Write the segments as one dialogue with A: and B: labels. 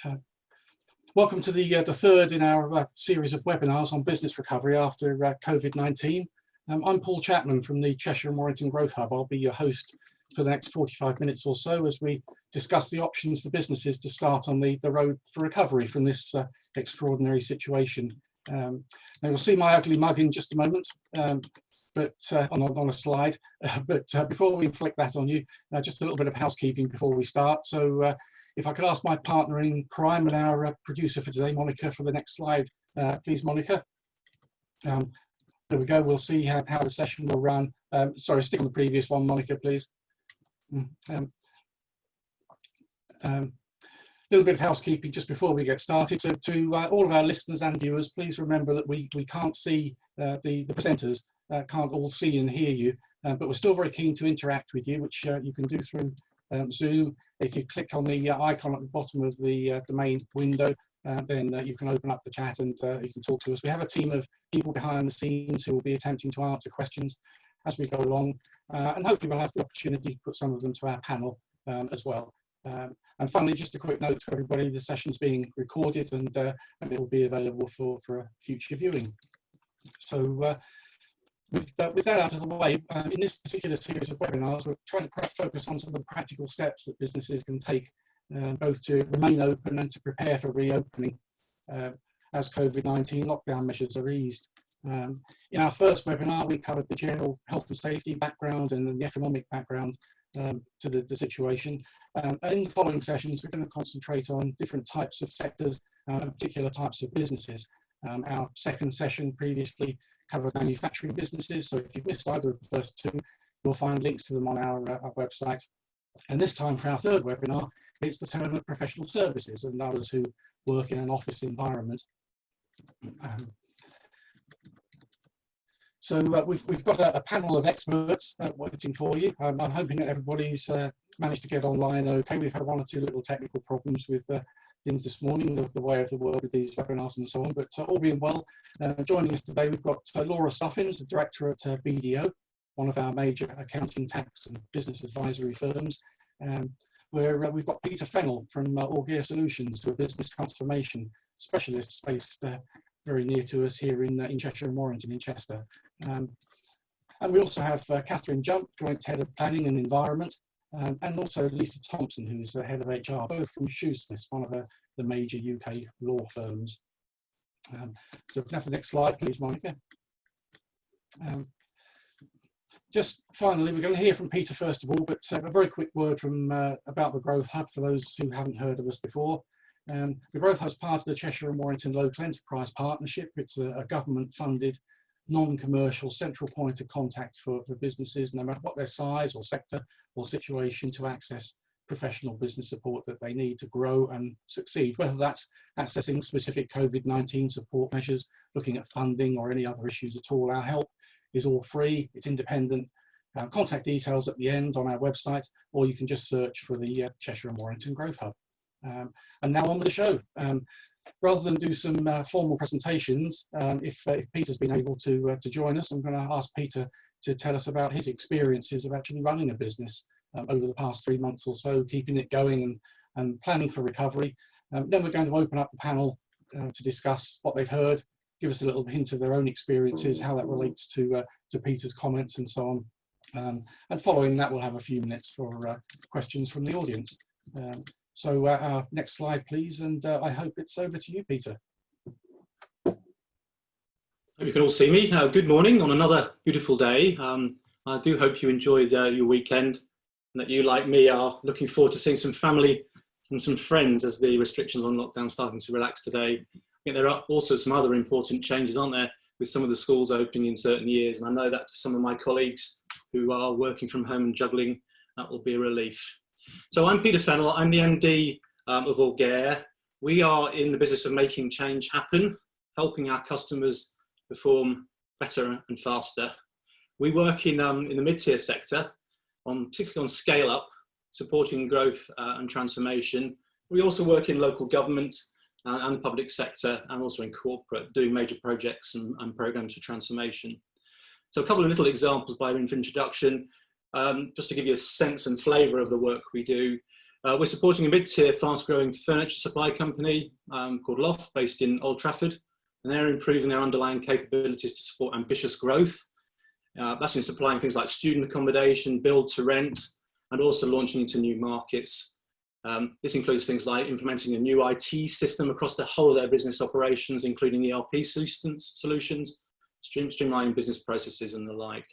A: Uh, Welcome to the third in our series of webinars on business recovery after COVID-19. I'm Paul Chapman from the Cheshire and Warrington Growth Hub. I'll be your host for the next 45 minutes or so as we discuss the options for businesses to start on the road for recovery from this extraordinary situation. Now you'll see my ugly mug in just a moment, but on a slide. But before we inflict that on you, just a little bit of housekeeping before we start. So if I could ask my partner in crime and our producer for today, Monica, for the next slide, please, Monica. There we go. We'll see how the session will run. Sorry, stick on the previous one, Monica, please. Little bit of housekeeping just before we get started. So to all of our listeners and viewers, please remember that we can't see the presenters, can't all see and hear you, but we're still very keen to interact with you, which you can do through Zoom. If you click on the icon at the bottom of the main window, then you can open up the chat and you can talk to us. We have a team of people behind the scenes who will be attempting to answer questions as we go along, and hopefully we'll have the opportunity to put some of them to our panel as well. And finally, just a quick note to everybody, the session's being recorded and it will be available for future viewing. So with that out of the way, in this particular series of webinars, we're trying to focus on some of the practical steps that businesses can take, both to remain open and to prepare for reopening as COVID-19 lockdown measures are eased. In our first webinar, we covered the general health and safety background and the economic background to the situation. And in the following sessions, we're going to concentrate on different types of sectors and particular types of businesses. Our second session previously covered manufacturing businesses, so if you've missed either of the first two, you'll find links to them on our website. And this time for our third webinar, it's the turn of professional services and others who work in an office environment. So we've got a panel of experts waiting for you. I'm hoping that everybody's managed to get online okay. We've had one or two little technical problems with things this morning, the way of the world with these webinars and so on, but all being well, joining us today, we've got Laura Stuffins, the director at BDO, one of our major accounting, tax and business advisory firms. We've got Peter Fennell from Augere Solutions, who are business transformation specialists based very near to us here in Cheshire and Warrington in Chester. And we also have Kathryn, joint head of planning and environment, and also Lisa Thompson, who's the head of HR, both from Shoosmiths, one of the major UK law firms. So we can have the next slide, please, Monica. Just finally, we're going to hear from Peter first of all, but a very quick word from about the Growth Hub for those who haven't heard of us before. The Growth Hub is part of the Cheshire and Warrington Local Enterprise Partnership. It's a government-funded, non-commercial central point of contact for businesses, no matter what their size or sector or situation, to access professional business support that they need to grow and succeed, whether that's accessing specific COVID-19 support measures, looking at funding or any other issues at all. Our help is all free, it's independent. Contact details at the end on our website, or you can just search for the Cheshire and Warrington Growth Hub. And now on with the show. Rather than do some formal presentations, if Peter's been able to join us, I'm going to ask Peter to tell us about his experiences of actually running a business over the past 3 months or so, keeping it going and planning for recovery. Then we're going to open up the panel to discuss what they've heard, give us a little hint of their own experiences, how that relates to Peter's comments and so on. And following that, we'll have a few minutes for questions from the audience. So our next slide, please, and I hope it's over to you, Peter.
B: Hope you can all see me. Good morning on another beautiful day. I do hope you enjoyed your weekend and that you, like me, are looking forward to seeing some family and some friends as the restrictions on lockdown starting to relax today. I think there are also some other important changes, aren't there, with some of the schools opening in certain years, and I know that for some of my colleagues who are working from home and juggling, that will be a relief. So I'm Peter Fennell, I'm the MD of Augere. We are in the business of making change happen, helping our customers perform better and faster. We work in the mid-tier sector, particularly on scale up, supporting growth and transformation. We also work in local government and public sector, and also in corporate, doing major projects and programs for transformation. So a couple of little examples by way of introduction. Just to give you a sense and flavour of the work we do. We're supporting a mid-tier, fast-growing furniture supply company called Loft, based in Old Trafford, and they're improving their underlying capabilities to support ambitious growth. That's in supplying things like student accommodation, build to rent, and also launching into new markets. This includes things like implementing a new IT system across the whole of their business operations, including ERP solutions, streamlining business processes and the like.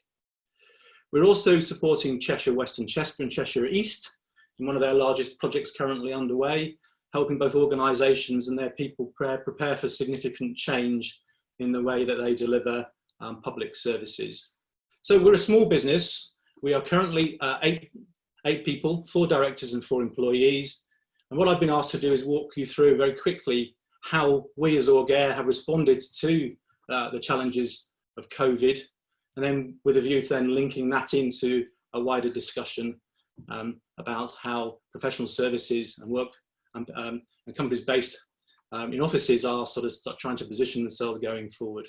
B: We're also supporting Cheshire West and Chester and Cheshire East in one of their largest projects currently underway, helping both organisations and their people prepare for significant change in the way that they deliver public services. So we're a small business. We are currently eight people, 4 directors and 4 employees. And what I've been asked to do is walk you through very quickly how we as Augere have responded to the challenges of COVID, and then with a view to then linking that into a wider discussion about how professional services and work and companies based in offices are sort of trying to position themselves going forward.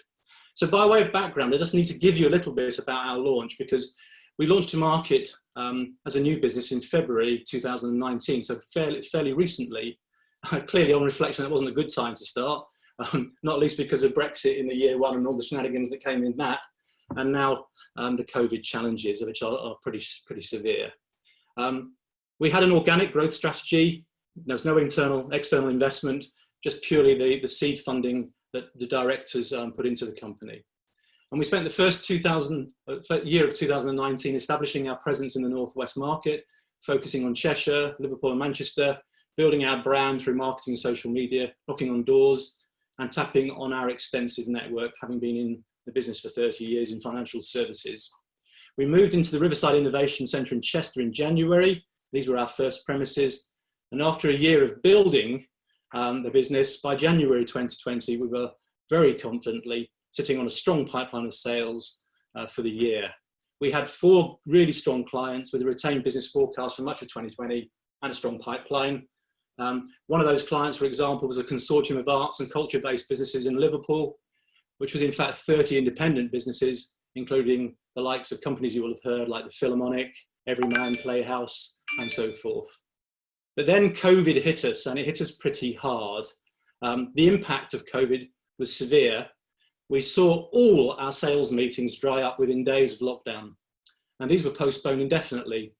B: So by way of background, I just need to give you a little bit about our launch, because we launched to market as a new business in February 2019, so fairly recently. Clearly on reflection, that wasn't a good time to start, not least because of Brexit in the year 1 and all the shenanigans that came in that, and now the COVID challenges, which are pretty severe. We had an organic growth strategy. There was no external investment, just purely the seed funding that the directors put into the company. And we spent the first year of 2019 establishing our presence in the Northwest market, focusing on Cheshire, Liverpool and Manchester, building our brand through marketing and social media, knocking on doors and tapping on our extensive network, having been in the business for 30 years in financial services. We moved into the Riverside Innovation Centre in Chester in January. These were our first premises. And after a year of building the business, by January 2020, we were very confidently sitting on a strong pipeline of sales for the year. We had 4 really strong clients with a retained business forecast for much of 2020 and a strong pipeline. One of those clients, for example, was a consortium of arts and culture-based businesses in Liverpool, which was in fact 30 independent businesses, including the likes of companies you will have heard like the Philharmonic, Everyman Playhouse, and so forth. But then COVID hit us, and it hit us pretty hard. The impact of COVID was severe. We saw all our sales meetings dry up within days of lockdown, and these were postponed indefinitely.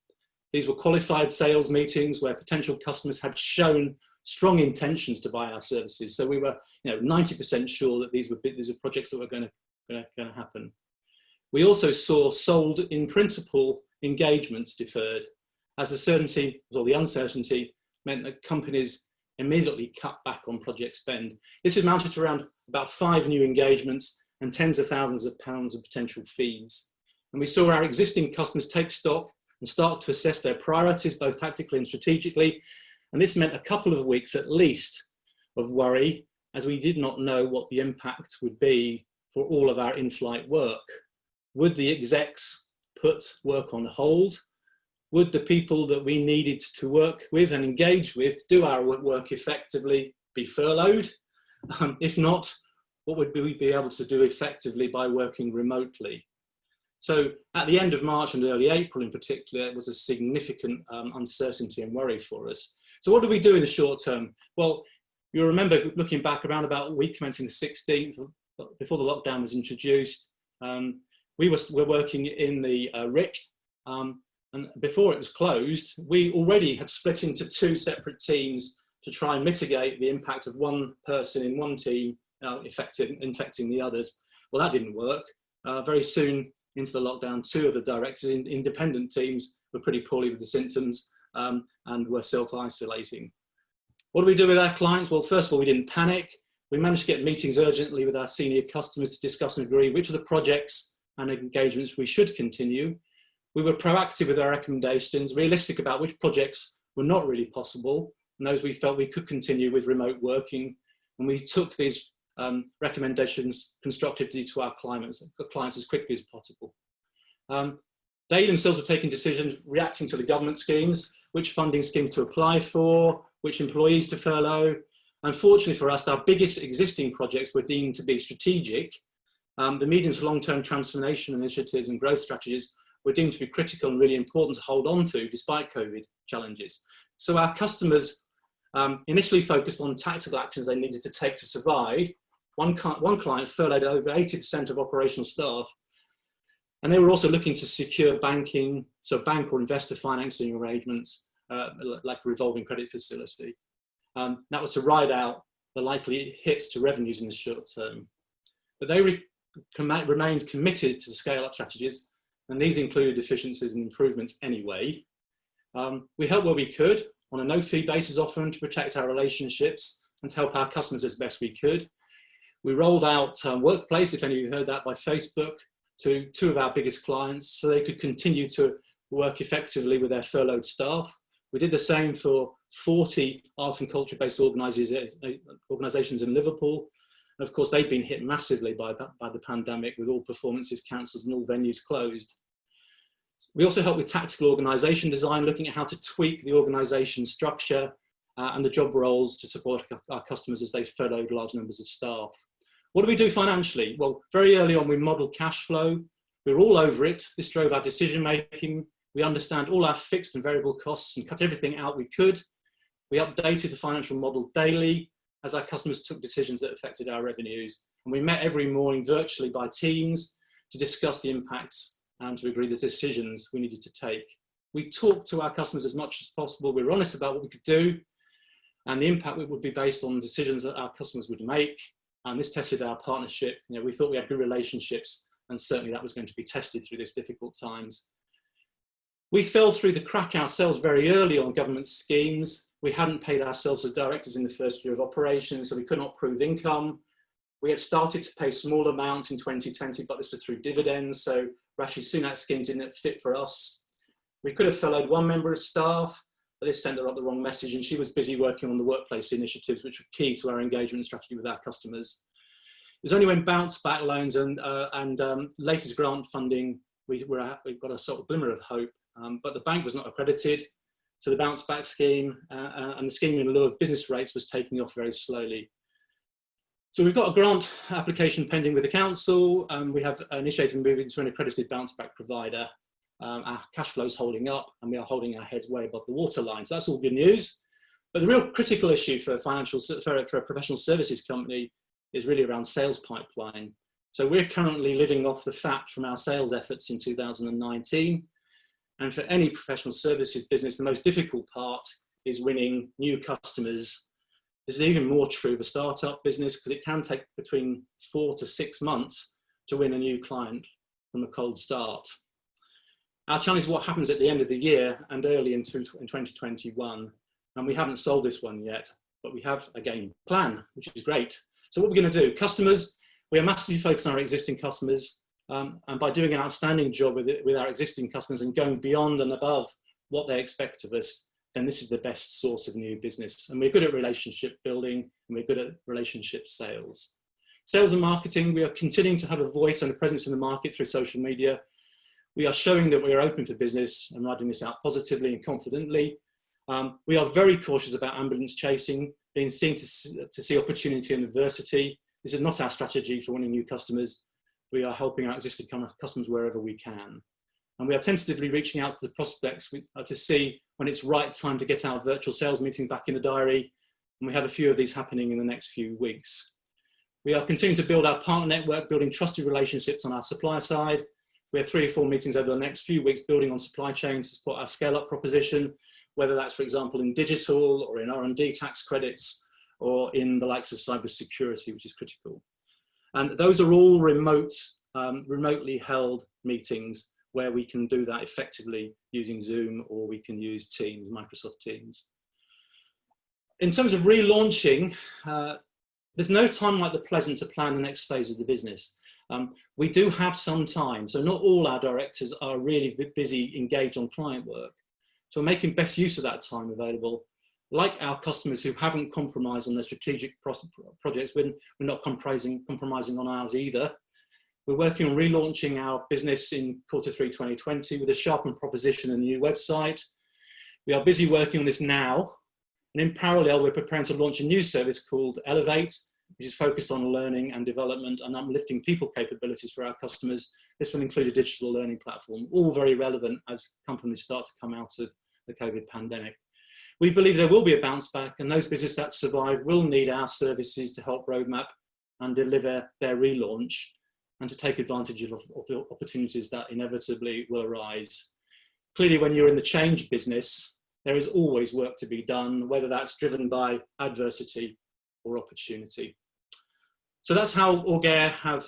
B: These were qualified sales meetings where potential customers had shown strong intentions to buy our services. So we were 90% sure that these were projects that were going to happen. We also saw sold in principle engagements deferred, as the certainty or the uncertainty meant that companies immediately cut back on project spend. This amounted to around about 5 new engagements and tens of thousands of pounds of potential fees. And we saw our existing customers take stock and start to assess their priorities, both tactically and strategically. And this meant a couple of weeks at least of worry, as we did not know what the impact would be for all of our in-flight work. Would the execs put work on hold? Would the people that we needed to work with and engage with do our work effectively be furloughed? If not, what would we be able to do effectively by working remotely? So at the end of March and early April in particular, it was a significant uncertainty and worry for us. So what did we do in the short term? Well, you'll remember looking back around about week commencing the 16th, before the lockdown was introduced, we were working in the RIC, and before it was closed, we already had split into 2 separate teams to try and mitigate the impact of one person in one team infecting the others. Well, that didn't work. Very soon into the lockdown, 2 of the directors in independent teams were pretty poorly with the symptoms and were self-isolating. What do we do with our clients? Well, first of all, we didn't panic. We managed to get meetings urgently with our senior customers to discuss and agree which of the projects and engagements we should continue. We were proactive with our recommendations, realistic about which projects were not really possible, and those we felt we could continue with remote working. And we took these recommendations constructively to our clients as quickly as possible. They themselves were taking decisions, reacting to the government schemes, which funding schemes to apply for, which employees to furlough. Unfortunately for us, our biggest existing projects were deemed to be strategic. The medium to long-term transformation initiatives and growth strategies were deemed to be critical and really important to hold on to despite COVID. challenges. So our customers initially focused on tactical actions they needed to take to survive. One client furloughed over 80% of operational staff, and they were also looking to secure banking, so bank or investor financing arrangements, like a revolving credit facility. That was to ride out the likely hit to revenues in the short term. But they remained committed to the scale-up strategies, and these included efficiencies and improvements anyway. We helped where we could on a no-fee basis, often to protect our relationships and to help our customers as best we could. We rolled out Workplace, if any of you heard that, by Facebook to 2 of our biggest clients so they could continue to work effectively with their furloughed staff. We did the same for 40 art and culture-based organisations in Liverpool. And of course, they've been hit massively by the pandemic, with all performances cancelled and all venues closed. We also help with tactical organisation design, looking at how to tweak the organisation structure and the job roles to support our customers as they furloughed large numbers of staff. What do we do financially? Well, very early on, we modelled cash flow. We were all over it. This drove our decision making. We understand all our fixed and variable costs and cut everything out we could. We updated the financial model daily as our customers took decisions that affected our revenues. And we met every morning virtually by Teams to discuss the impacts and to agree the decisions we needed to take. We talked to our customers as much as possible. We were honest about what we could do, and the impact would be based on decisions that our customers would make. And this tested our partnership. You know, we thought we had good relationships, and certainly that was going to be tested through these difficult times. We fell through the crack ourselves very early on government schemes. We hadn't paid ourselves as directors in the first year of operations, so we could not prove income. We had started to pay small amounts in 2020, but this was through dividends, so Rishi Sunak's scheme didn't fit for us. We could have furloughed 1 member of staff, but this sent her up the wrong message, and she was busy working on the workplace initiatives, which were key to our engagement strategy with our customers. It was only when bounce back loans and latest grant funding, we got a sort of glimmer of hope, but the bank was not accredited to the bounce back scheme, and the scheme in lieu of business rates was taking off very slowly. So we've got a grant application pending with the council, and we have initiated moving to an accredited bounce back provider. Our cash flow is holding up, and we are holding our heads way above the waterline. So that's all good news. But the real critical issue for a professional services company is really around sales pipeline. So we're currently living off the fat from our sales efforts in 2019. And for any professional services business, the most difficult part is winning new customers. This is even more true of a startup business, because it can take between 4 to 6 months to win a new client from a cold start. Our challenge is what happens at the end of the year and early in 2021. And we haven't solved this one yet, but we have a game plan, which is great. So what we're going to do, customers, we are massively focused on our existing customers. And by doing an outstanding job with our existing customers and going beyond and above what they expect of us, then this is the best source of new business. And we're good at relationship building, and we're good at relationship sales. Sales and marketing, we are continuing to have a voice and a presence in the market through social media. We are showing that we are open for business and writing this out positively and confidently. We are very cautious about ambulance chasing, being seen to see opportunity and adversity. This is not our strategy for winning new customers. We are helping our existing customers wherever we can. And we are tentatively reaching out to the prospects to see when it's right time to get our virtual sales meeting back in the diary. And we have a few of these happening in the next few weeks. We are continuing to build our partner network, building trusted relationships on our supplier side. We have 3 or 4 meetings over the next few weeks building on supply chains to support our scale-up proposition, whether that's, for example, in digital or in R&D tax credits or in the likes of cybersecurity, which is critical. And those are all remotely held meetings where we can do that effectively using Zoom, or we can use Teams, Microsoft Teams. In terms of relaunching, there's no time like the present to plan the next phase of the business. We do have some time, so not all our directors are really busy, engaged on client work. So we're making best use of that time available. Like our customers who haven't compromised on their strategic projects, we're not compromising on ours either. We're working on relaunching our business in Q3 2020 with a sharpened proposition and a new website. We are busy working on this now. And in parallel, we're preparing to launch a new service called Elevate, which is focused on learning and development and uplifting people capabilities for our customers. This will include a digital learning platform, all very relevant as companies start to come out of the COVID pandemic. We believe there will be a bounce back, and those businesses that survive will need our services to help roadmap and deliver their relaunch and to take advantage of the opportunities that inevitably will arise. Clearly, when you're in the change business, there is always work to be done, whether that's driven by adversity or opportunity. So that's how Augere have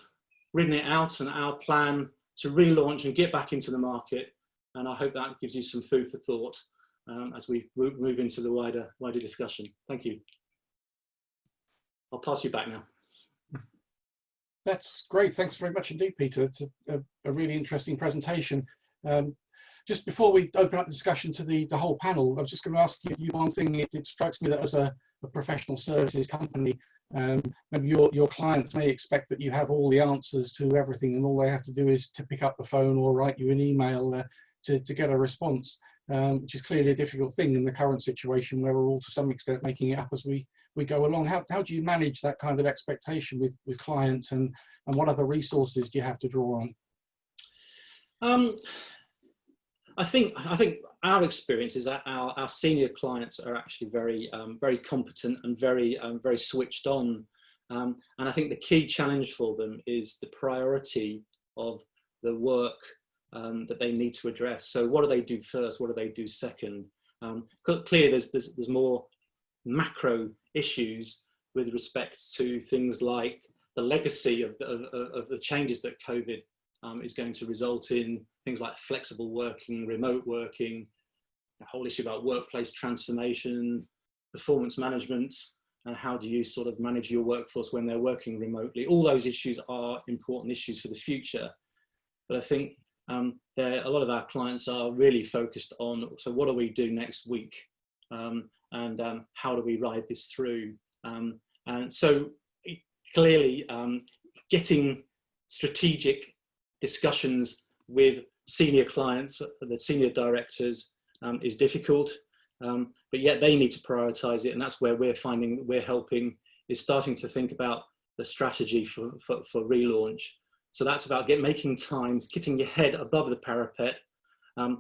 B: written it out, and our plan to relaunch and get back into the market. And I hope that gives you some food for thought as we move into the wider discussion. Thank you. I'll pass you back now.
A: That's great. Thanks very much indeed, Peter. It's a really interesting presentation. Just before we open up the discussion to the whole panel, I was just going to ask you one thing. It strikes me that as a professional services company, maybe your clients may expect that you have all the answers to everything, and all they have to do is to pick up the phone or write you an email to get a response, which is clearly a difficult thing in the current situation where we're all to some extent making it up as we go along. How do you manage that kind of expectation with clients, and what other resources do you have to draw on?
B: I think our experience is that our senior clients are actually very competent and very switched on, and I think the key challenge for them is the priority of the work that they need to address. So what do they do first? What do they do second? Clearly, there's more macro issues with respect to things like the legacy of the changes that COVID is going to result in, things like flexible working, remote working, the whole issue about workplace transformation, performance management, and how do you sort of manage your workforce when they're working remotely. All those issues are important issues for the future. But I think a lot of our clients are really focused on, so what do we do next week? And how do we ride this through? And so clearly getting strategic discussions with senior clients, the senior directors, is difficult, but yet they need to prioritize it, and that's where we're finding that we're helping, is starting to think about the strategy for relaunch. So that's about making time, getting your head above the parapet, and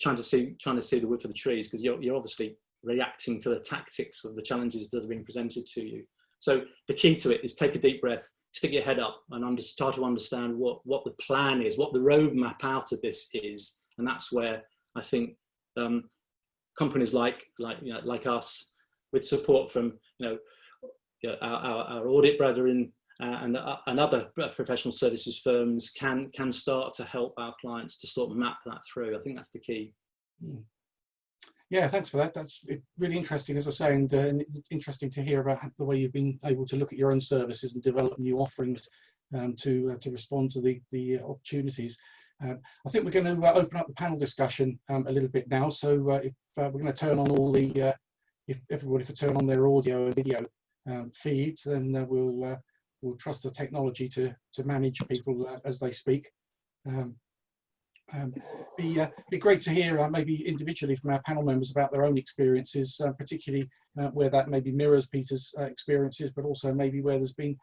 B: trying to see the wood for the trees, because you're obviously reacting to the tactics of the challenges that are being presented to you. So the key to it is take a deep breath, stick your head up, and start to understand what the plan is, what the roadmap out of this is. And that's where I think companies like us, with support from our audit brethren and other professional services firms, can start to help our clients to sort of map that through. I think that's the key.
A: Yeah, thanks for that. That's really interesting, as I say, and interesting to hear about the way you've been able to look at your own services and develop new offerings to respond to the opportunities. I think we're going to open up the panel discussion a little bit now. So if we're going to turn on all the, if everybody could turn on their audio and video feeds, then we'll trust the technology to manage people as they speak. Be great to hear maybe individually from our panel members about their own experiences, particularly where that maybe mirrors Peter's experiences, but also maybe where there's been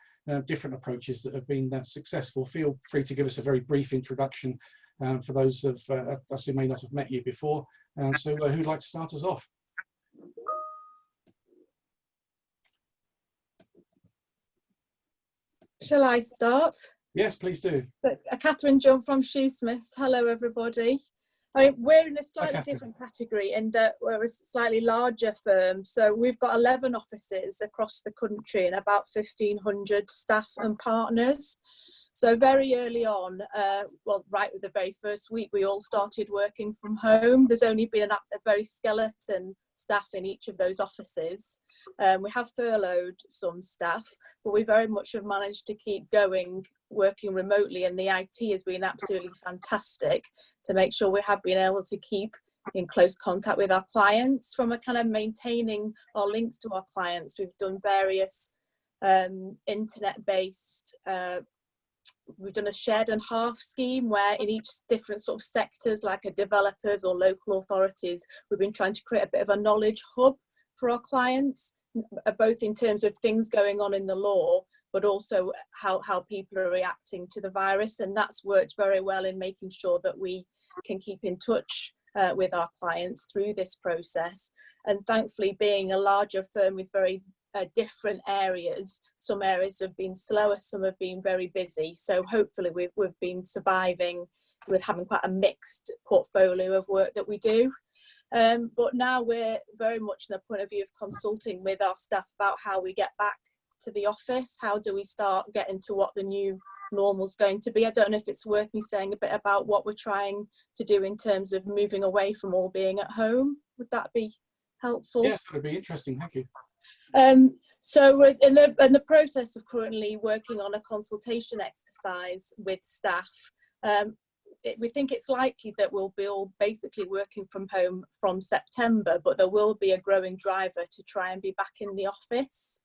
A: different approaches that have been successful. Feel free to give us a very brief introduction for those of us who may not have met you before. So who'd like to start us off?
C: Shall I start?
A: Yes, please do.
C: Kathryn from Shoosmiths. Hello, everybody. We're in a slightly different category in that we're a slightly larger firm. So we've got 11 offices across the country and about 1,500 staff and partners. So very early on, well, right with the very first week, we all started working from home. There's only been a very skeleton staff in each of those offices. We have furloughed some staff, but we very much have managed to keep going, working remotely, and the IT has been absolutely fantastic to make sure we have been able to keep in close contact with our clients. From a kind of maintaining our links to our clients, we've done various internet-based, we've done a shared and half scheme where in each different sort of sectors, like a developers or local authorities, we've been trying to create a bit of a knowledge hub for our clients, both in terms of things going on in the law, but also how people are reacting to the virus. And that's worked very well in making sure that we can keep in touch with our clients through this process. And thankfully, being a larger firm with very different areas, some areas have been slower, some have been very busy. So hopefully we've been surviving with having quite a mixed portfolio of work that we do. But now we're very much in the point of view of consulting with our staff about how we get back to the office. How do we start getting to what the new normal is going to be? I don't know if it's worth me saying a bit about what we're trying to do in terms of moving away from all being at home. Would that be helpful?
A: Yes, that would be interesting. Thank you.
C: So we're in the process of currently working on a consultation exercise with staff. We think it's likely that we'll be all basically working from home from September, but there will be a growing driver to try and be back in the office.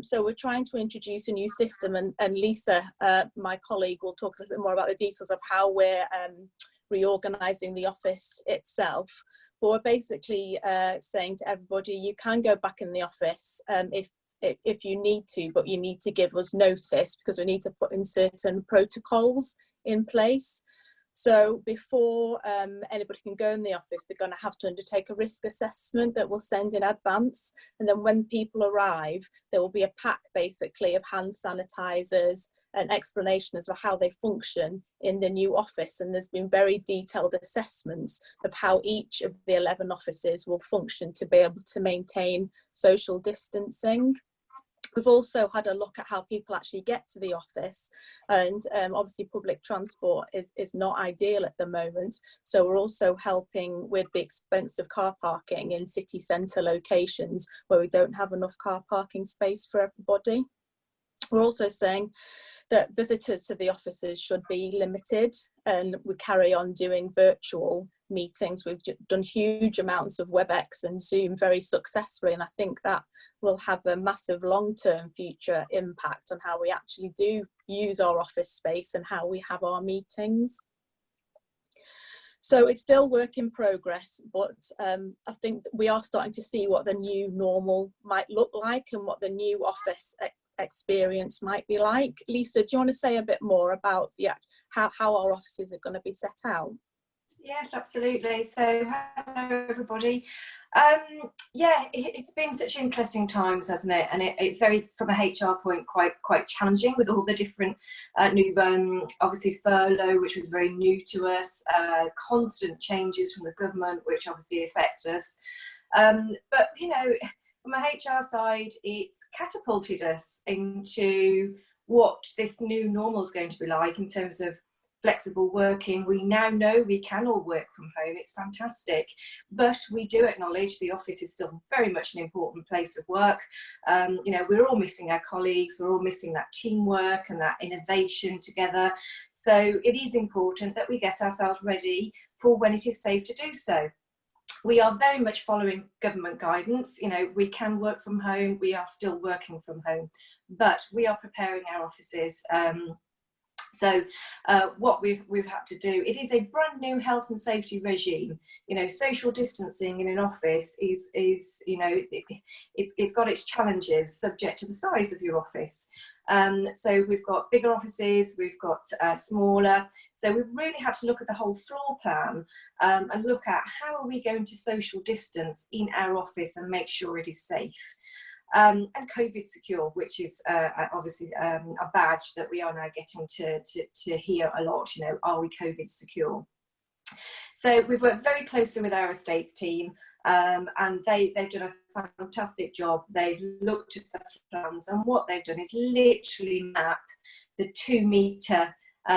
C: So we're trying to introduce a new system, and Lisa, my colleague, will talk a little bit more about the details of how we're reorganising the office itself. But we're basically saying to everybody, you can go back in the office if you need to, but you need to give us notice, because we need to put in certain protocols in place. So before anybody can go in the office, they're going to have to undertake a risk assessment that we'll send in advance. And then when people arrive, there will be a pack basically of hand sanitizers, an explanation as to how they function in the new office. And there's been very detailed assessments of how each of the 11 offices will function to be able to maintain social distancing. We've also had a look at how people actually get to the office, and obviously public transport is not ideal at the moment. So we're also helping with the expensive car parking in city centre locations where we don't have enough car parking space for everybody. We're also saying that visitors to the offices should be limited, and we carry on doing virtual meetings. We've done huge amounts of WebEx and Zoom very successfully, and I think that will have a massive long-term future impact on how we actually do use our office space and how we have our meetings. So it's still work in progress, but I think that we are starting to see what the new normal might look like and what the new office experience might be like. Lisa, do you want to say a bit more about how our offices are going to be set out?
D: Yes, absolutely. So hello everybody. Yeah, it's been such interesting times, hasn't it? And it's very, from a HR point, quite challenging with all the different new, obviously furlough, which was very new to us, constant changes from the government, which obviously affect us. But you know, from a HR side, it's catapulted us into what this new normal is going to be like in terms of flexible working. We now know we can all work from home. It's fantastic, but we do acknowledge the office is still very much an important place of work. You know, we're all missing our colleagues, we're all missing that teamwork and that innovation together. So it is important that we get ourselves ready for when it is safe to do so. We are very much following government guidance. You know, we can work from home, we are still working from home, but we are preparing our offices. So what we've had to do, it is a brand new health and safety regime. You know, social distancing in an office is you know, it's got its challenges subject to the size of your office. So we've got bigger offices, we've got smaller. So we've really had to look at the whole floor plan and look at how are we going to social distance in our office and make sure it is safe. And COVID secure, which is obviously a badge that we are now getting to hear a lot. You know, are we COVID secure? So we've worked very closely with our estates team, and they've done a fantastic job. They've looked at the plans, and what they've done is literally map the 2 metre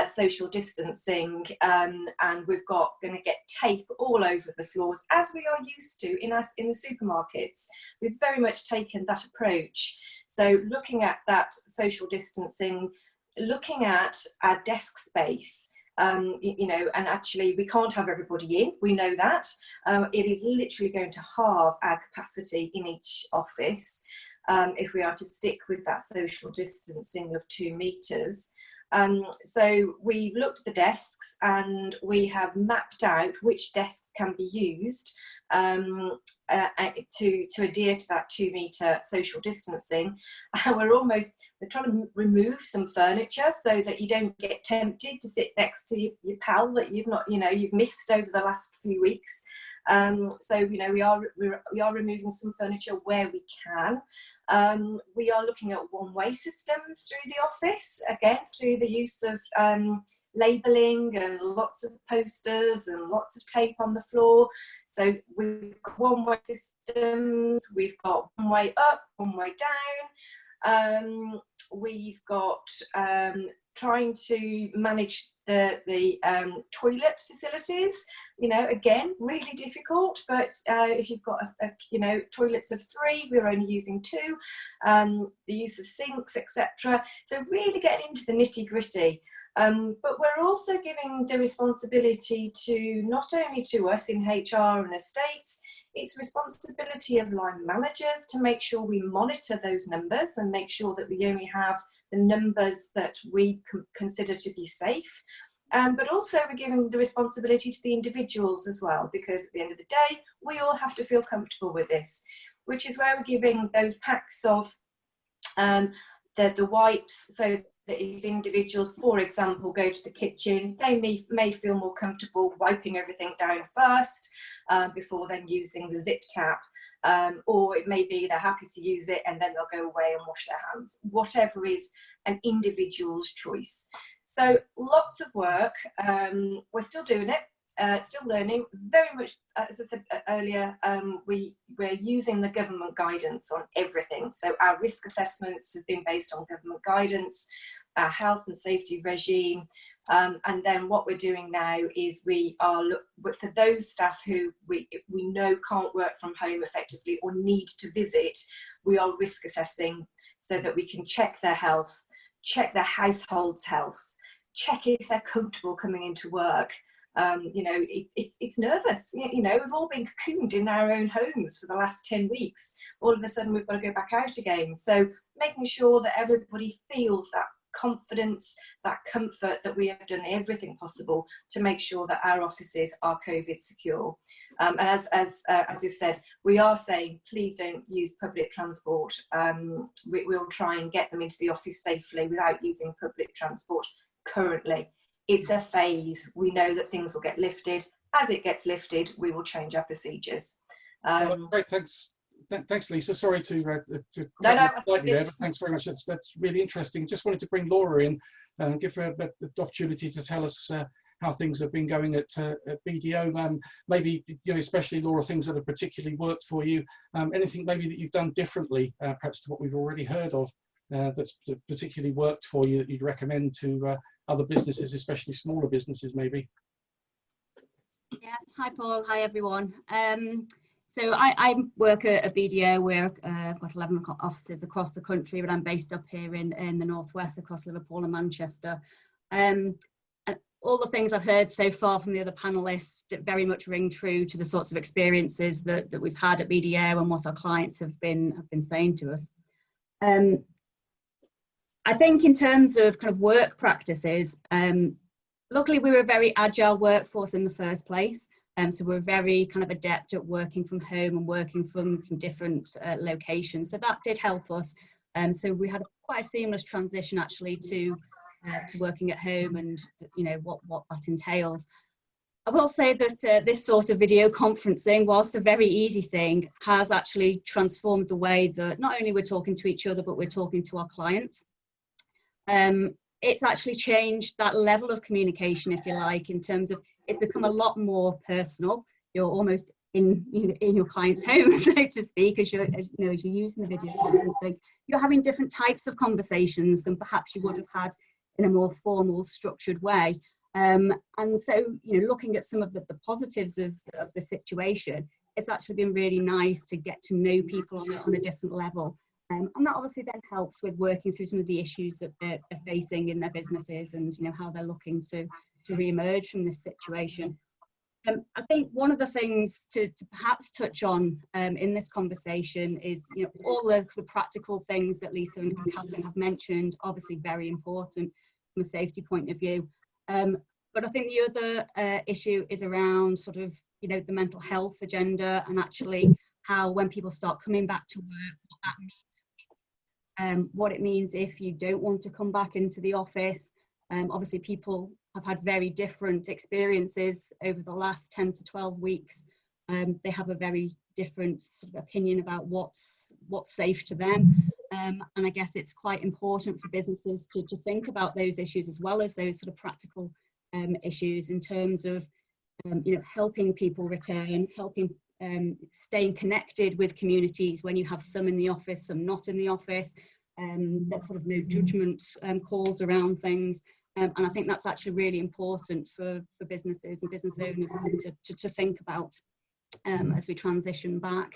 D: social distancing, and we've got going to get tape all over the floors, as we are used to in the supermarkets. We've very much taken that approach. So looking at that social distancing, looking at our desk space, you know, and actually we can't have everybody in, we know that. It is literally going to halve our capacity in each office if we are to stick with that social distancing of 2 metres. So we've looked at the desks and we have mapped out which desks can be used to adhere to that 2 metre social distancing. And we're trying to remove some furniture so that you don't get tempted to sit next to your pal that you've missed over the last few weeks. So we are removing some furniture where we can. We are looking at one-way systems through the office, again through the use of labelling and lots of posters and lots of tape on the floor. So we've got one-way systems, we've got one-way up, one-way down. We've got trying to manage the toilet facilities, again, really difficult, but if you've got toilets of 3, we're only using 2, the use of sinks, etc. So really getting into the nitty-gritty. But we're also giving the responsibility to not only to us in HR and estates, it's responsibility of line managers to make sure we monitor those numbers and make sure that we only have the numbers that we consider to be safe. But also we're giving the responsibility to the individuals as well, because at the end of the day, we all have to feel comfortable with this, which is where we're giving those packs of the wipes, so that if individuals, for example, go to the kitchen, they may feel more comfortable wiping everything down first before then using the zip tap. Or it may be they're happy to use it and then they'll go away and wash their hands. Whatever is an individual's choice. So lots of work. We're still doing it, still learning. Very much, as I said earlier, we're using the government guidance on everything. So our risk assessments have been based on government guidance, our health and safety regime, and then what we're doing now is we are for those staff who we know can't work from home effectively or need to visit, we are risk assessing so that we can check their health, check their household's health, check if they're comfortable coming into work. It's nervous. We've all been cocooned in our own homes for the last 10 weeks. All of a sudden we've got to go back out again. So making sure that everybody feels that confidence, that comfort, that we have done everything possible to make sure that our offices are COVID secure. And as we've said, we are saying please don't use public transport. We'll try and get them into the office safely without using public transport currently. It's a phase. We know that things will get lifted. As it gets lifted, we will change our procedures.
A: Great, thanks. Thanks, Lisa. Sorry to
D: no,
A: there, but thanks very much. That's really interesting. Just wanted to bring Laura in and give her the opportunity to tell us how things have been going at BDO. Maybe, especially Laura, things that have particularly worked for you. Anything maybe that you've done differently, perhaps to what we've already heard of, that's particularly worked for you that you'd recommend to other businesses, especially smaller businesses, maybe.
E: Yes. Hi, Paul. Hi, everyone. So I work at BDO where I've got 11 offices across the country, but I'm based up here in the northwest across Liverpool and Manchester. And all the things I've heard so far from the other panelists very much ring true to the sorts of experiences that we've had at BDO and what our clients have been saying to us. I think in terms of kind of work practices, luckily we were a very agile workforce in the first place. So we're very kind of adept at working from home and working from different locations. So that did help us. So we had quite a seamless transition actually to working at home and what that entails. I will say that this sort of video conferencing, whilst a very easy thing, has actually transformed the way that not only we're talking to each other, but we're talking to our clients. It's actually changed that level of communication, if you like, in terms of it's become a lot more personal. You're almost in your client's home, so to speak, as you're using the video conferencing. You're having different types of conversations than perhaps you would have had in a more formal, structured way. And so, looking at some of the positives of the situation, it's actually been really nice to get to know people on a different level. And that obviously then helps with working through some of the issues that they're facing in their businesses and how they're looking to re-emerge from this situation. I think one of the things to perhaps touch on in this conversation is all the practical things that Lisa and Kathryn have mentioned, obviously very important from a safety point of view. But I think the other issue is around sort of you know, the mental health agenda, and actually how when people start coming back to work, what that means, what it means if you don't want to come back into the office. Obviously people have had very different experiences over the last 10 to 12 weeks. They have a very different sort of opinion about what's safe to them. And I guess it's quite important for businesses to think about those issues as well as those sort of practical issues in terms of you know, helping people return, helping staying connected with communities when you have some in the office, some not in the office. There's sort of no judgment calls around things. And I think that's actually really important for businesses and business owners to think about as we transition back.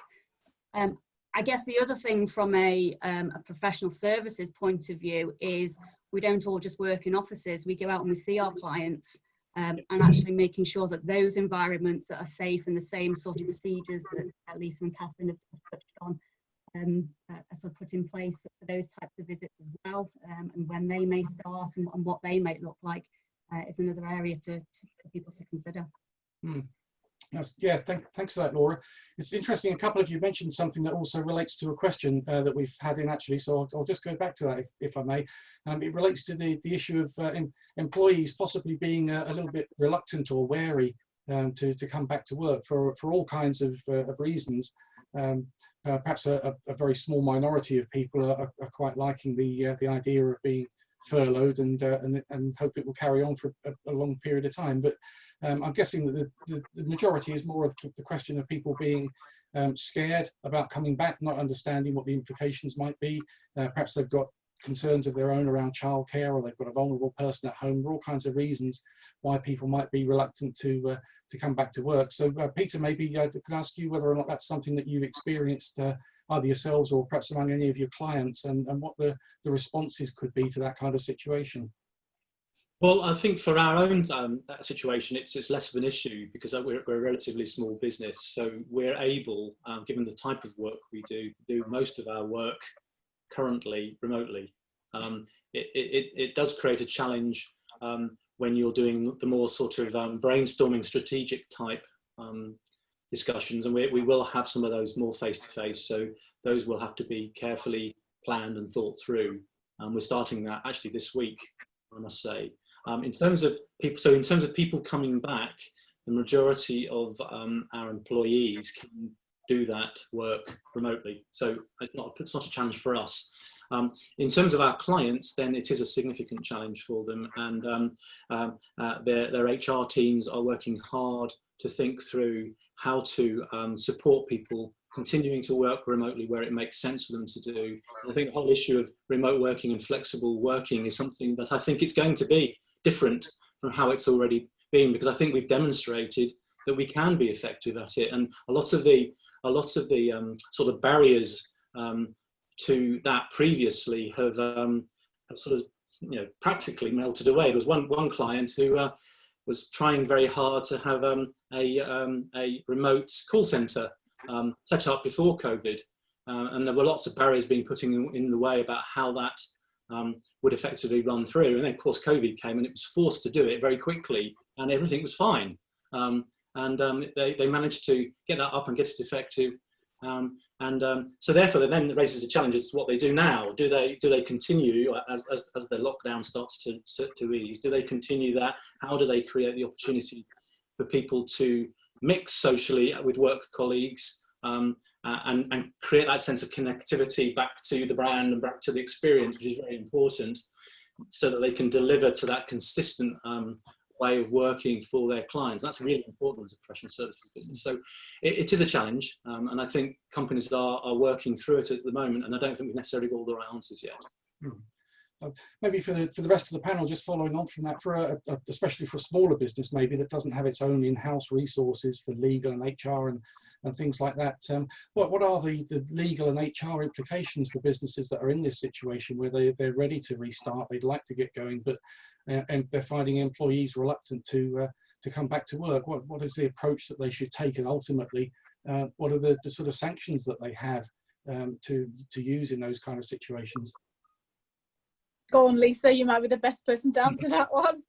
E: I guess the other thing from a professional services point of view is we don't all just work in offices. We go out and we see our clients, and actually making sure that those environments that are safe and the same sort of procedures that Lisa and Kathryn have touched on are sort of put in place for those types of visits as well, and when they may start and what they might look like is another area for people to consider.
A: Yeah, thanks for that, Laura. It's interesting, a couple of you mentioned something that also relates to a question that we've had in actually, so I'll just go back to that if I may. It relates to the issue of employees possibly being a little bit reluctant or wary to come back to work for all kinds of reasons. Perhaps a very small minority of people are quite liking the idea of being furloughed and hope it will carry on for a long period of time. But I'm guessing that the majority is more of the question of people being scared about coming back, not understanding what the implications might be. Perhaps they've got concerns of their own around childcare, or they've got a vulnerable person at home. There are all kinds of reasons why people might be reluctant to come back to work. So Peter, maybe I could ask you whether or not that's something that you've experienced either yourselves or perhaps among any of your clients, and what the responses could be to that kind of situation.
B: Well, I think for our own that situation, it's less of an issue because we're a relatively small business. So we're able, given the type of work we do most of our work currently remotely. It does create a challenge when you're doing the more sort of brainstorming strategic type discussions, and we will have some of those more face-to-face, so those will have to be carefully planned and thought through. We're starting that actually this week, I must say. In terms of people coming back, the majority of our employees can do that work remotely, so it's not a challenge for us. In terms of our clients, then it is a significant challenge for them, and their HR teams are working hard to think through how to support people continuing to work remotely where it makes sense for them to do. And I think the whole issue of remote working and flexible working is something that I think it's going to be different from how it's already been, because I think we've demonstrated that we can be effective at it, and a lot of the sort of barriers to that previously have sort of, you know, practically melted away. There was one client who was trying very hard to have a remote call centre set up before COVID, and there were lots of barriers being put in the way about how that would effectively run through. And then of course COVID came and it was forced to do it very quickly, and everything was fine. They managed to get that up and get it effective. So therefore then raises a challenge as to what they do now. Do they continue as the lockdown starts to ease? Do they continue that? How do they create the opportunity for people to mix socially with work colleagues and create that sense of connectivity back to the brand and back to the experience, which is very important, so that they can deliver to that consistent way of working for their clients? That's really important as a professional services business. So it is a challenge, and I think companies are working through it at the moment, and I don't think we've necessarily got all the right answers yet.
A: Maybe for the rest of the panel, just following on from that, especially for a smaller business maybe that doesn't have its own in-house resources for legal and HR and things like that, what are the legal and HR implications for businesses that are in this situation where they're ready to restart, they'd like to get going, but and they're finding employees reluctant to come back to work? What is the approach that they should take, and ultimately what are the sort of sanctions that they have to use in those kind of situations?
C: Go on, Lisa, you might be the best person to answer that one.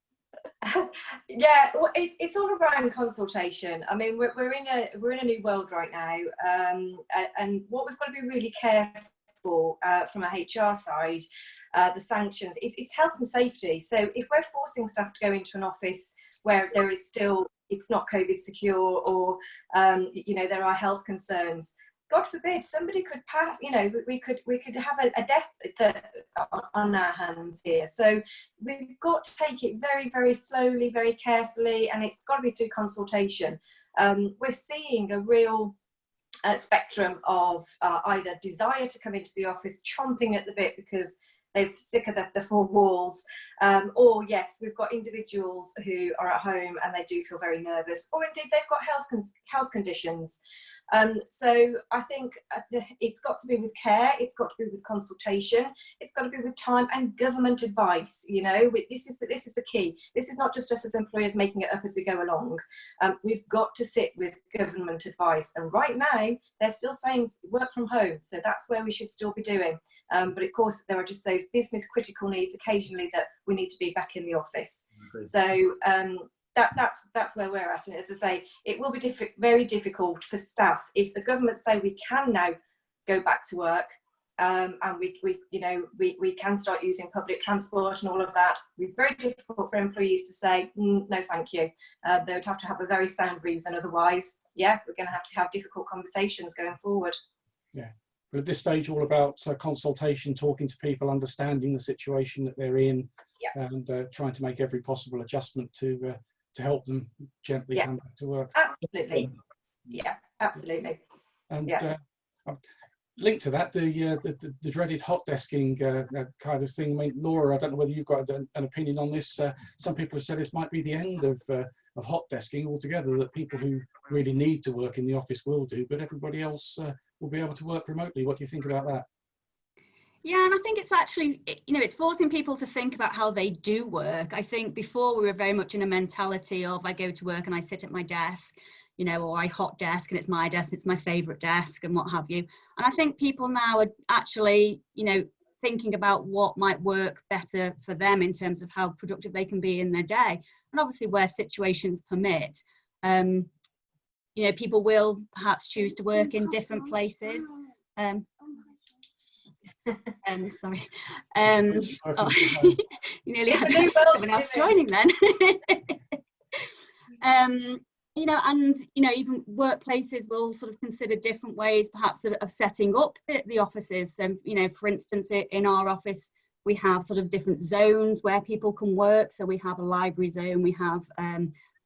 D: Yeah, well, it's all around consultation. I mean, we're in a new world right now, and what we've got to be really careful from a HR side, the sanctions, it's health and safety. So if we're forcing staff to go into an office where there is still, it's not COVID secure, or you know, there are health concerns, God forbid somebody could pass, you know, we could have a death on our hands here. So we've got to take it very, very slowly, very carefully, and it's got to be through consultation. We're seeing a real spectrum of either desire to come into the office, chomping at the bit because they're sick of the four walls, or yes, we've got individuals who are at home and they do feel very nervous, or indeed they've got health conditions. So I think it's got to be with care, it's got to be with consultation, it's got to be with time and government advice. You know, this is the key. This is not just us as employers making it up as we go along. We've got to sit with government advice, and right now they're still saying work from home, so that's where we should still be doing. But of course, there are just those business critical needs occasionally that we need to be back in the office. So that's where we're at. And as I say, it will be very difficult for staff if the government say we can now go back to work, and we can start using public transport and all of that. It'll be very difficult for employees to say no, thank you. They would have to have a very sound reason. Otherwise, yeah, we're going to have difficult conversations going forward.
A: Yeah. But at this stage, all about consultation, talking to people, understanding the situation that they're in, yeah, and trying to make every possible adjustment to help them gently, yeah, come back to work.
D: Absolutely. Yeah, absolutely.
A: And
D: yeah.
A: Linked to that, the dreaded hot desking kind of thing. I mean, Laura, I don't know whether you've got an opinion on this. Some people have said this might be the end of hot desking altogether, that people who really need to work in the office will do, but everybody else will be able to work remotely. What do you think about that?
E: Yeah, and I think it's actually, you know, it's forcing people to think about how they do work. I think before we were very much in a mentality of I go to work and I sit at my desk, you know, or I hot desk and it's my desk, it's my favourite desk and what have you. And I think people now are actually, you know, thinking about what might work better for them in terms of how productive they can be in their day. And obviously where situations permit, you know, people will perhaps choose to work in different places. Sorry. You nearly had someone else joining then. You know, and, you know, even workplaces will sort of consider different ways perhaps of setting up the offices. You know, for instance, in our office, we have sort of different zones where people can work. So we have a library zone, we have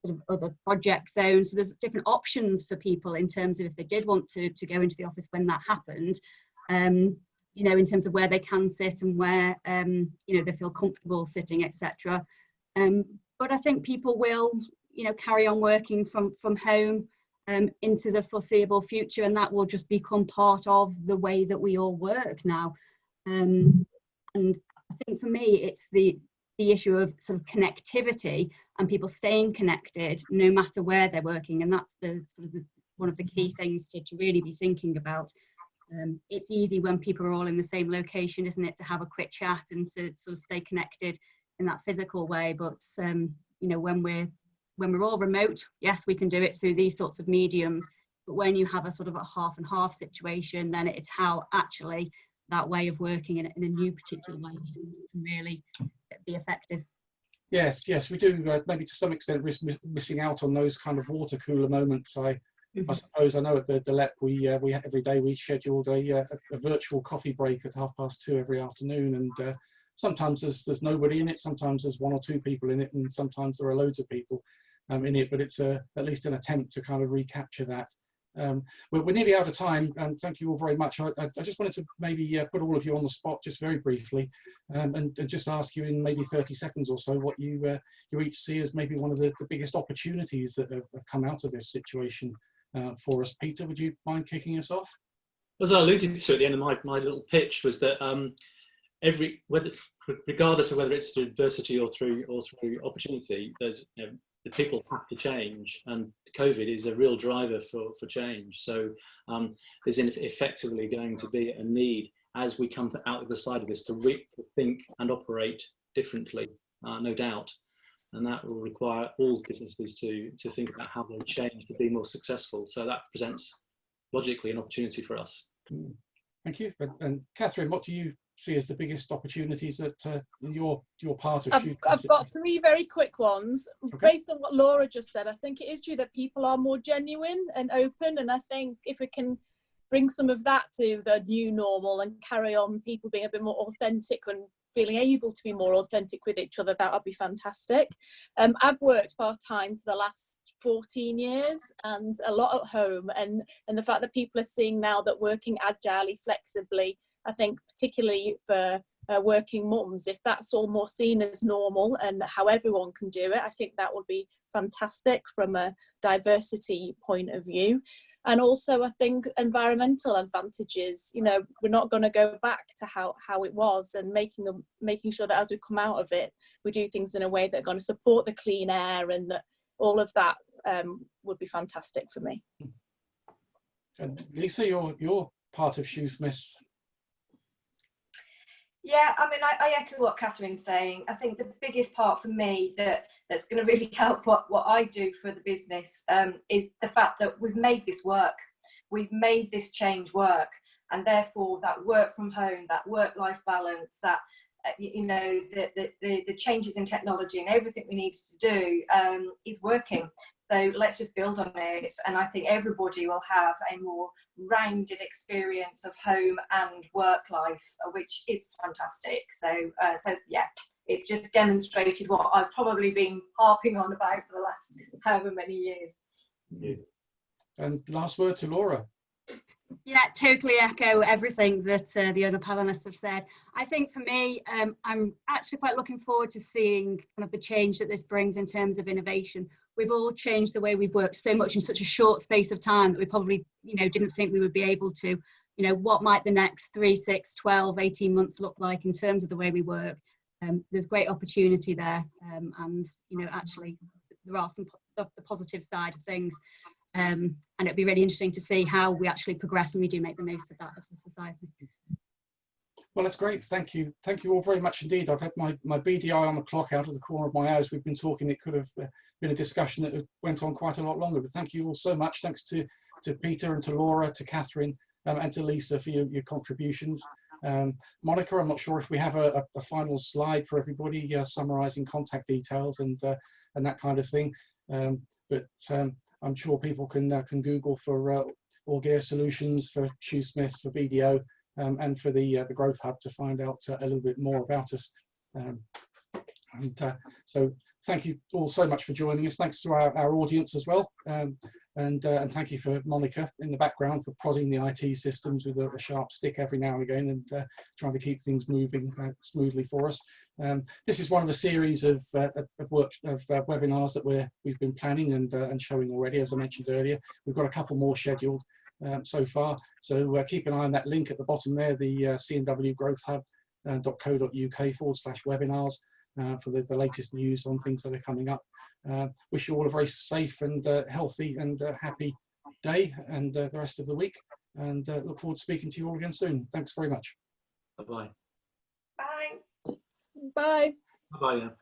E: sort of other project zones. So there's different options for people in terms of if they did want to go into the office when that happened. You know, in terms of where they can sit and where, you know, they feel comfortable sitting, etc. But I think people will, you know, carry on working from home into the foreseeable future, and that will just become part of the way that we all work now. And I think for me, it's the issue of sort of connectivity and people staying connected no matter where they're working, and that's one of the key things to really be thinking about. It's easy when people are all in the same location, isn't it, to have a quick chat and to sort of stay connected in that physical way. But you know, when we're all remote, yes, we can do it through these sorts of mediums. But when you have a sort of a half and half situation, then it's how actually that way of working in a new particular way can really be effective.
A: Yes, we do. Maybe to some extent missing out on those kind of water cooler moments. I suppose I know at the LEP we every day we scheduled a virtual coffee break at 2:30 every afternoon, and sometimes there's nobody in it, sometimes there's one or two people in it, and sometimes there are loads of people in it. But it's at least an attempt to kind of recapture that. We're nearly out of time, and thank you all very much. I just wanted to maybe put all of you on the spot just very briefly, and just ask you in maybe 30 seconds or so what you each see as maybe one of the biggest opportunities that have come out of this situation. For us. Peter, would you mind kicking us off?
B: As I alluded to at the end of my little pitch, was that regardless of whether it's through adversity or through opportunity, there's, you know, the people have to change, and COVID is a real driver for change. So there's effectively going to be a need as we come out of the side of this to think and operate differently, no doubt. and that will require all businesses to think about how they change to be more successful. So that presents logically an opportunity for us.
A: Thank you. And Kathryn, what do you see as the biggest opportunities that you're part of?
C: I've got 3 very quick ones.
A: Okay.
C: Based on what Laura just said, I think it is true that people are more genuine and open, and I think if we can bring some of that to the new normal and carry on people being a bit more authentic and feeling able to be more authentic with each other, that would be fantastic. I've worked part-time for the last 14 years and a lot at home, and the fact that people are seeing now that working agilely, flexibly, I think particularly for working mums, if that's all more seen as normal and how everyone can do it, I think that would be fantastic from a diversity point of view. And also I think environmental advantages, you know, we're not going to go back to how it was, and making sure that as we come out of it, we do things in a way that are going to support the clean air, and that all of that would be fantastic for me.
A: And Lisa, you're part of Shoosmiths.
D: Yeah, I mean, I echo what Kathryn's saying. I think the biggest part for me that's going to really help what I do for the business is the fact that we've made this work. We've made this change work, and therefore that work from home, that work-life balance, that you know, the changes in technology and everything we need to do is working. So let's just build on it, and I think everybody will have a more rounded experience of home and work life, which is fantastic. So yeah, it's just demonstrated what I've probably been harping on about for the last however many years.
A: Yeah. And last word to Laura.
E: Yeah, totally echo everything that the other panelists have said. I think for me, I'm actually quite looking forward to seeing kind of the change that this brings in terms of innovation. We've all changed the way we've worked so much in such a short space of time that we probably, you know, didn't think we would be able to. You know, what might the next 3, 6, 12, 18 months look like in terms of the way we work? There's great opportunity there, and you know, actually there are some the positive side of things. And it'd be really interesting to see how we actually progress and we do make the most of that as a society.
A: Well, that's great. Thank you. Thank you all very much indeed. I've had my beady eye on the clock out of the corner of my eye as we've been talking. It could have been a discussion that went on quite a lot longer, but thank you all so much. Thanks to Peter and to Laura, to Kathryn, and to Lisa for your contributions. Monica, I'm not sure if we have a final slide for everybody summarising contact details and that kind of thing, but I'm sure people can Google for Augere Solutions, for Shoosmiths, for BDO, and for the Growth Hub to find out a little bit more about us. So thank you all so much for joining us. Thanks to our audience as well. And thank you for Monica in the background for prodding the IT systems with a sharp stick every now and again, and trying to keep things moving smoothly for us. This is one of a series of webinars that we've been planning and showing already. As I mentioned earlier, we've got a couple more scheduled so far. So keep an eye on that link at the bottom there, the C&W Growth Hub.co.uk/webinars. For the latest news on things that are coming up. Wish you all a very safe and healthy and happy day and the rest of the week, and look forward to speaking to you all again soon. Thanks very much.
B: Bye-bye.
D: Bye.
C: Bye.
B: Bye-bye now.